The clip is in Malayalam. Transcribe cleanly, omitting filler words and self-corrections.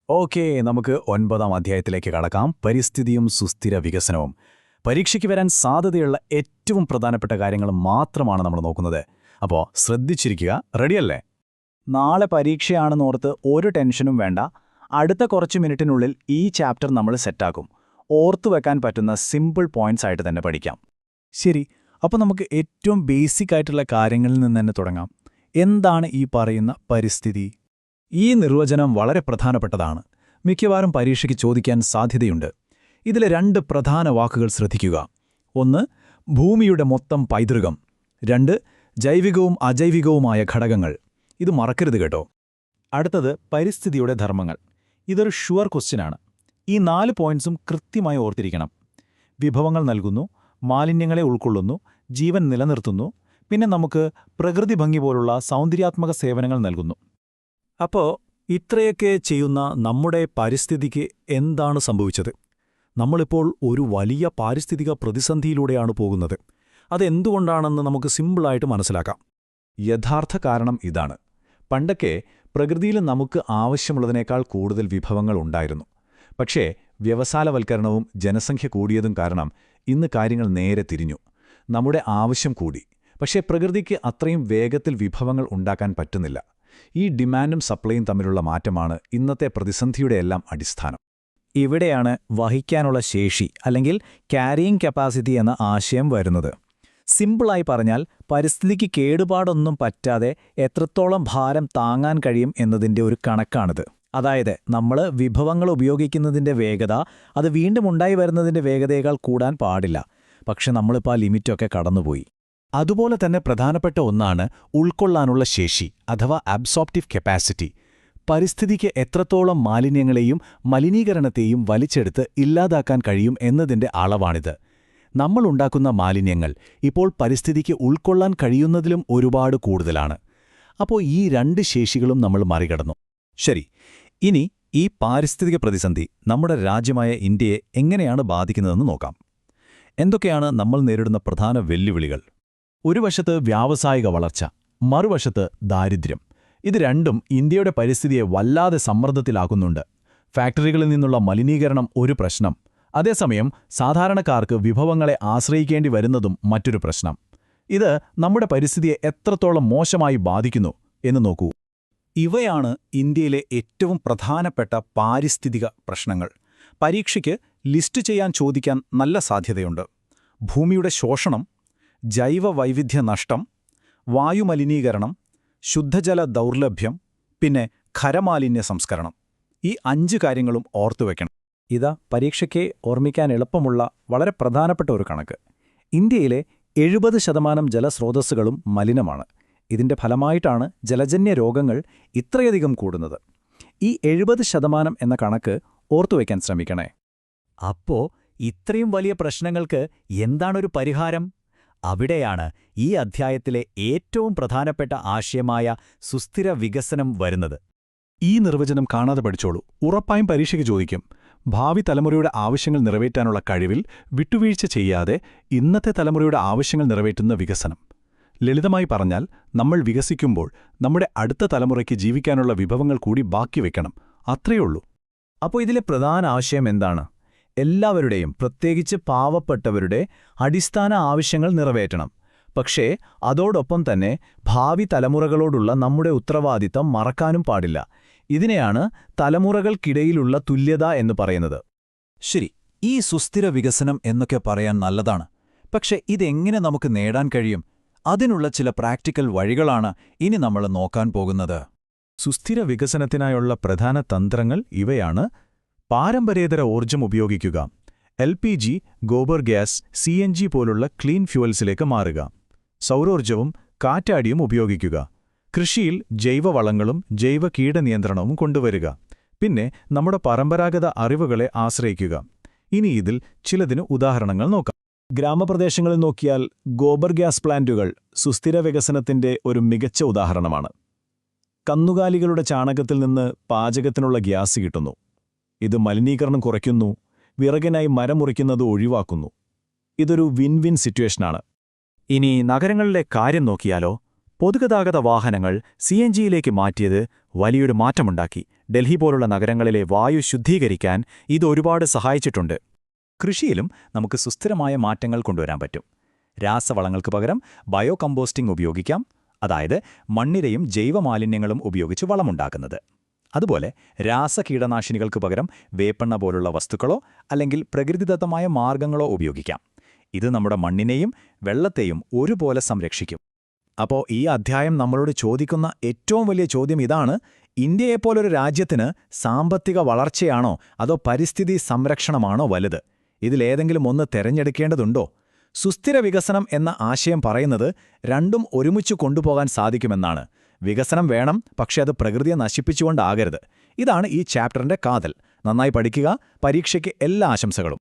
ഓക്കേ, നമുക്ക് 9-ാം അധ്യായത്തിലേക്ക് കടക്കാം. പരിസ്ഥിതിയും സുസ്ഥിര വികസനവും. പരീക്ഷയ്ക്ക് വരാൻ സാധ്യതയുള്ള ഏറ്റവും പ്രധാനപ്പെട്ട കാര്യങ്ങൾ മാത്രമാണ് നമ്മൾ നോക്കുന്നത്. അപ്പോൾ ശ്രദ്ധിച്ചിരിക്കുക. റെഡിയല്ലേ? നാളെ പരീക്ഷയാണെന്നോർത്ത് ഒരു ടെൻഷനും വേണ്ട. അടുത്ത കുറച്ച് മിനിറ്റിനുള്ളിൽ ഈ ചാപ്റ്റർ നമ്മൾ സെറ്റാക്കും. ഓർത്തു വെക്കാൻ പറ്റുന്ന സിമ്പിൾ പോയിന്റ്സ് ആയിട്ട് തന്നെ പഠിക്കാം. ശരി, അപ്പോൾ നമുക്ക് ഏറ്റവും ബേസിക് ആയിട്ടുള്ള കാര്യങ്ങളിൽ നിന്ന് തന്നെ തുടങ്ങാം. എന്താണ് ഈ പറയുന്ന പരിസ്ഥിതി? ഈ നിർവചനം വളരെ പ്രധാനപ്പെട്ടതാണ്. മിക്കവാറും പരീക്ഷയ്ക്ക് ചോദിക്കാൻ സാധ്യതയുണ്ട്. ഇതിലെ 2 പ്രധാന വാക്കുകൾ ശ്രദ്ധിക്കുക. 1, ഭൂമിയുടെ മൊത്തം പൈതൃകം. 2, ജൈവികവും അജൈവികവുമായ ഘടകങ്ങൾ. ഇത് മറക്കരുത് കേട്ടോ. അടുത്തത് പരിസ്ഥിതിയുടെ ധർമ്മങ്ങൾ. ഇതൊരു ഷുവർ ക്വസ്റ്റ്യനാണ്. ഈ 4 പോയിന്റ്സും കൃത്യമായി ഓർത്തിരിക്കണം. വിഭവങ്ങൾ നൽകുന്നു, മാലിന്യങ്ങളെ ഉൾക്കൊള്ളുന്നു, ജീവൻ നിലനിർത്തുന്നു, പിന്നെ നമുക്ക് പ്രകൃതി ഭംഗി പോലുള്ള സൗന്ദര്യാത്മക സേവനങ്ങൾ നൽകുന്നു. അപ്പോൾ ഇത്രയൊക്കെ ചെയ്യുന്ന നമ്മുടെ പരിസ്ഥിതിക്ക് എന്താണ് സംഭവിച്ചത്? നമ്മളിപ്പോൾ ഒരു വലിയ പാരിസ്ഥിതിക പ്രതിസന്ധിയിലൂടെയാണ് പോകുന്നത്. അതെന്തുകൊണ്ടാണെന്ന് നമുക്ക് സിമ്പിളായിട്ട് മനസ്സിലാക്കാം. യഥാർത്ഥ കാരണം ഇതാണ്. പണ്ടൊക്കെ പ്രകൃതിയിൽ നമുക്ക് ആവശ്യമുള്ളതിനേക്കാൾ കൂടുതൽ വിഭവങ്ങൾ ഉണ്ടായിരുന്നു. പക്ഷേ വ്യവസായവൽക്കരണവും ജനസംഖ്യ കൂടിയതും കാരണം ഇന്ന് കാര്യങ്ങൾ നേരെ തിരിഞ്ഞു. നമ്മുടെ ആവശ്യം കൂടി, പക്ഷേ പ്രകൃതിക്ക് അത്രയും വേഗത്തിൽ വിഭവങ്ങൾ ഉണ്ടാക്കാൻ പറ്റുന്നില്ല. ഈ ഡിമാൻഡും സപ്ലൈയും തമ്മിലുള്ള മാറ്റമാണ് ഇന്നത്തെ പ്രതിസന്ധിയുടെയെല്ലാം അടിസ്ഥാനം. ഇവിടെയാണ് വഹിക്കാനുള്ള ശേഷി അല്ലെങ്കിൽ ക്യാരിയിങ് കപ്പാസിറ്റി എന്ന ആശയം വരുന്നത്. സിമ്പിളായി പറഞ്ഞാൽ പരിസ്ഥിതിക്ക് കേടുപാടൊന്നും പറ്റാതെ എത്രത്തോളം ഭാരം താങ്ങാൻ കഴിയും എന്നതിൻ്റെ ഒരു കണക്കാണിത്. അതായത് നമ്മൾ വിഭവങ്ങൾ ഉപയോഗിക്കുന്നതിൻ്റെ വേഗത അത് വീണ്ടും ഉണ്ടായി വരുന്നതിൻ്റെ വേഗതയേക്കാൾ കൂടാൻ പാടില്ല. പക്ഷെ നമ്മളിപ്പോൾ ആ ലിമിറ്റൊക്കെ കടന്നുപോയി. അതുപോലെ തന്നെ പ്രധാനപ്പെട്ട ഒന്നാണ് ഉൾക്കൊള്ളാനുള്ള ശേഷി അഥവാ അബ്സോർപ്റ്റീവ് കപ്പാസിറ്റി. പരിസ്ഥിതിക്ക് എത്രത്തോളം മാലിന്യങ്ങളെയും മലിനീകരണത്തെയും വലിച്ചെടുത്ത് ഇല്ലാതാക്കാൻ കഴിയും എന്നതിൻ്റെ അളവാണിത്. നമ്മളുണ്ടാക്കുന്ന മാലിന്യങ്ങൾ ഇപ്പോൾ പരിസ്ഥിതിക്ക് ഉൾക്കൊള്ളാൻ കഴിയുന്നതിലും ഒരുപാട് കൂടുതലാണ്. അപ്പോൾ ഈ 2 ശേഷികളും നമ്മൾ മറികടന്നു. ശരി, ഇനി ഈ പാരിസ്ഥിതിക പ്രതിസന്ധി നമ്മുടെ രാജ്യമായ ഇന്ത്യയെ എങ്ങനെയാണ് ബാധിക്കുന്നതെന്ന് നോക്കാം. എന്തൊക്കെയാണ് നമ്മൾ നേരിടുന്ന പ്രധാന വെല്ലുവിളികൾ? ഒരു വശത്ത് വ്യാവസായിക വളർച്ച, മറുവശത്ത് ദാരിദ്ര്യം. ഇത് രണ്ടും ഇന്ത്യയുടെ പരിസ്ഥിതിയെ വല്ലാതെ സമ്മർദ്ദത്തിലാക്കുന്നുണ്ട്. ഫാക്ടറികളിൽ നിന്നുള്ള മലിനീകരണം ഒരു പ്രശ്നം. അതേസമയം സാധാരണക്കാർക്ക് വിഭവങ്ങളെ ആശ്രയിക്കേണ്ടി വരുന്നതും മറ്റൊരു പ്രശ്നം. ഇത് നമ്മുടെ പരിസ്ഥിതിയെ എത്രത്തോളം മോശമായി ബാധിക്കുന്നു എന്ന് നോക്കൂ. ഇവയാണ് ഇന്ത്യയിലെ ഏറ്റവും പ്രധാനപ്പെട്ട പാരിസ്ഥിതിക പ്രശ്നങ്ങൾ. പരീക്ഷയ്ക്ക് ലിസ്റ്റ് ചെയ്യാൻ ചോദിക്കാൻ നല്ല സാധ്യതയുണ്ട്. ഭൂമിയുടെ ശോഷണം, ജൈവ വൈവിധ്യ നഷ്ടം, വായുമലിനീകരണം, ശുദ്ധജല ദൗർലഭ്യം, പിന്നെ ഖരമാലിന്യ സംസ്കരണം. ഈ 5 കാര്യങ്ങളും ഓർത്തുവെക്കണം. ഇതാ പരീക്ഷയ്ക്ക് ഓർമ്മിക്കാൻ എളുപ്പമുള്ള വളരെ പ്രധാനപ്പെട്ട ഒരു കണക്ക്. ഇന്ത്യയിലെ 70% ജലസ്രോതസ്സുകളും മലിനമാണ്. ഇതിന്റെ ഫലമായിട്ടാണ് ജലജന്യ രോഗങ്ങൾ ഇത്രയധികം കൂടുന്നത്. ഈ 70% എന്ന കണക്ക് ഓർത്തുവെക്കാൻ ശ്രമിക്കണേ. അപ്പോ ഇത്രയും വലിയ പ്രശ്നങ്ങൾക്ക് എന്താണൊരു പരിഹാരം? അവിടെയാണ് ഈ അധ്യായത്തിലെ ഏറ്റവും പ്രധാനപ്പെട്ട ആശയമായ സുസ്ഥിര വികസനം വരുന്നത്. ഈ നിർവചനം കാണാതെ പഠിച്ചോളൂ. ഉറപ്പായും പരീക്ഷയ്ക്ക് ചോദിക്കും. ഭാവി തലമുറയുടെ ആവശ്യങ്ങൾ നിറവേറ്റാനുള്ള കഴിവിൽ വിട്ടുവീഴ്ച ചെയ്യാതെ ഇന്നത്തെ തലമുറയുടെ ആവശ്യങ്ങൾ നിറവേറ്റുന്ന വികസനം. ലളിതമായി പറഞ്ഞാൽ, നമ്മൾ വികസിക്കുമ്പോൾ നമ്മുടെ അടുത്ത തലമുറയ്ക്ക് ജീവിക്കാനുള്ള വിഭവങ്ങൾ കൂടി ബാക്കി വെക്കണം. അത്രയുള്ളൂ. അപ്പോൾ ഇതിലെ പ്രധാന ആശയം എന്താണ്? എല്ലാവരുടെയും, പ്രത്യേകിച്ച് പാവപ്പെട്ടവരുടെ അടിസ്ഥാന ആവശ്യങ്ങൾ നിറവേറ്റണം. പക്ഷേ അതോടൊപ്പം തന്നെ ഭാവി തലമുറകളോടുള്ള നമ്മുടെ ഉത്തരവാദിത്തം മറക്കാനും പാടില്ല. ഇതിനെയാണ് തലമുറകൾക്കിടയിലുള്ള തുല്യത എന്ന് പറയുന്നത്. ശരി, ഈ സുസ്ഥിര വികസനം എന്നൊക്കെ പറയാൻ നല്ലതാണ്. പക്ഷെ ഇതെങ്ങനെ നമുക്ക് നേടാൻ കഴിയും? അതിനുള്ള ചില പ്രാക്ടിക്കൽ വഴികളാണ് ഇനി നമ്മൾ നോക്കാൻ പോകുന്നത്. സുസ്ഥിര വികസനത്തിനായുള്ള പ്രധാന തന്ത്രങ്ങൾ ഇവയാണ്. പാരമ്പര്യേതര ഊർജ്ജം ഉപയോഗിക്കുക. LPG, ഗോബർ ഗ്യാസ്, CNG പോലുള്ള ക്ലീൻ ഫ്യൂവൽസിലേക്ക് മാറുക. സൗരോർജ്ജവും കാറ്റാടിയും ഉപയോഗിക്കുക. കൃഷിയിൽ ജൈവവളങ്ങളും ജൈവ കീടനിയന്ത്രണവും കൊണ്ടുവരിക. പിന്നെ നമ്മുടെ പരമ്പരാഗത അറിവുകളെ ആശ്രയിക്കുക. ഇനി ഇതിൽ ചിലതിന് ഉദാഹരണങ്ങൾ നോക്കാം. ഗ്രാമപ്രദേശങ്ങളിൽ നോക്കിയാൽ ഗോബർ ഗ്യാസ് പ്ലാന്റുകൾ സുസ്ഥിര വികസനത്തിന്റെ ഒരു മികച്ച ഉദാഹരണമാണ്. കന്നുകാലികളുടെ ചാണകത്തിൽ നിന്ന് പാചകത്തിനുള്ള ഗ്യാസ് കിട്ടുന്നു. ഇത് മലിനീകരണം കുറയ്ക്കുന്നു, വിറകിനായി മരം മുറിക്കുന്നത് ഒഴിവാക്കുന്നു. ഇതൊരു വിൻ-വിൻ സിറ്റുവേഷനാണ്. ഇനി നഗരങ്ങളിലെ കാര്യം നോക്കിയാലോ? പൊതുഗതാഗത വാഹനങ്ങൾ CNGയിലേക്ക് മാറ്റിയത് വലിയൊരു മാറ്റമുണ്ടാക്കി. ഡൽഹി പോലുള്ള നഗരങ്ങളിലെ വായു ശുദ്ധീകരിക്കാൻ ഇത് ഒരുപാട് സഹായിച്ചിട്ടുണ്ട്. കൃഷിയിലും നമുക്ക് സുസ്ഥിരമായ മാറ്റങ്ങൾ കൊണ്ടുവരാൻ പറ്റും. രാസവളങ്ങൾക്ക് പകരം ബയോ കമ്പോസ്റ്റിംഗ് ഉപയോഗിക്കാം, അതായത് മണ്ണിരയും ജൈവമാലിന്യങ്ങളും ഉപയോഗിച്ച് വളമുണ്ടാക്കുന്നത്. അതുപോലെ രാസകീടനാശിനികൾക്ക് പകരം വേപ്പെണ്ണ പോലുള്ള വസ്തുക്കളോ അല്ലെങ്കിൽ പ്രകൃതിദത്തമായ മാർഗങ്ങളോ ഉപയോഗിക്കാം. ഇത് നമ്മുടെ മണ്ണിനെയും വെള്ളത്തെയും ഒരുപോലെ സംരക്ഷിക്കും. അപ്പോൾ ഈ അധ്യായം നമ്മളോട് ചോദിക്കുന്ന ഏറ്റവും വലിയ ചോദ്യം ഇതാണ്: ഇന്ത്യയെപ്പോലൊരു രാജ്യത്തിന് സാമ്പത്തിക വളർച്ചയാണോ അതോ പരിസ്ഥിതി സംരക്ഷണമാണോ വലുത്? ഇതിലേതെങ്കിലും ഒന്ന് തെരഞ്ഞെടുക്കേണ്ടതുണ്ടോ? സുസ്ഥിര വികസനം എന്ന ആശയം പറയുന്നത് രണ്ടും ഒരുമിച്ച് കൊണ്ടുപോകാൻ സാധിക്കുമെന്നാണ്. വികസനം വേണം, പക്ഷെ അത് പ്രകൃതിയെ നശിപ്പിച്ചുകൊണ്ടാകരുത്. ഇതാണ് ഈ ചാപ്റ്ററിന്റെ കാതൽ. നന്നായി പഠിക്കുക. പരീക്ഷയ്ക്ക് എല്ലാ ആശംസകളും.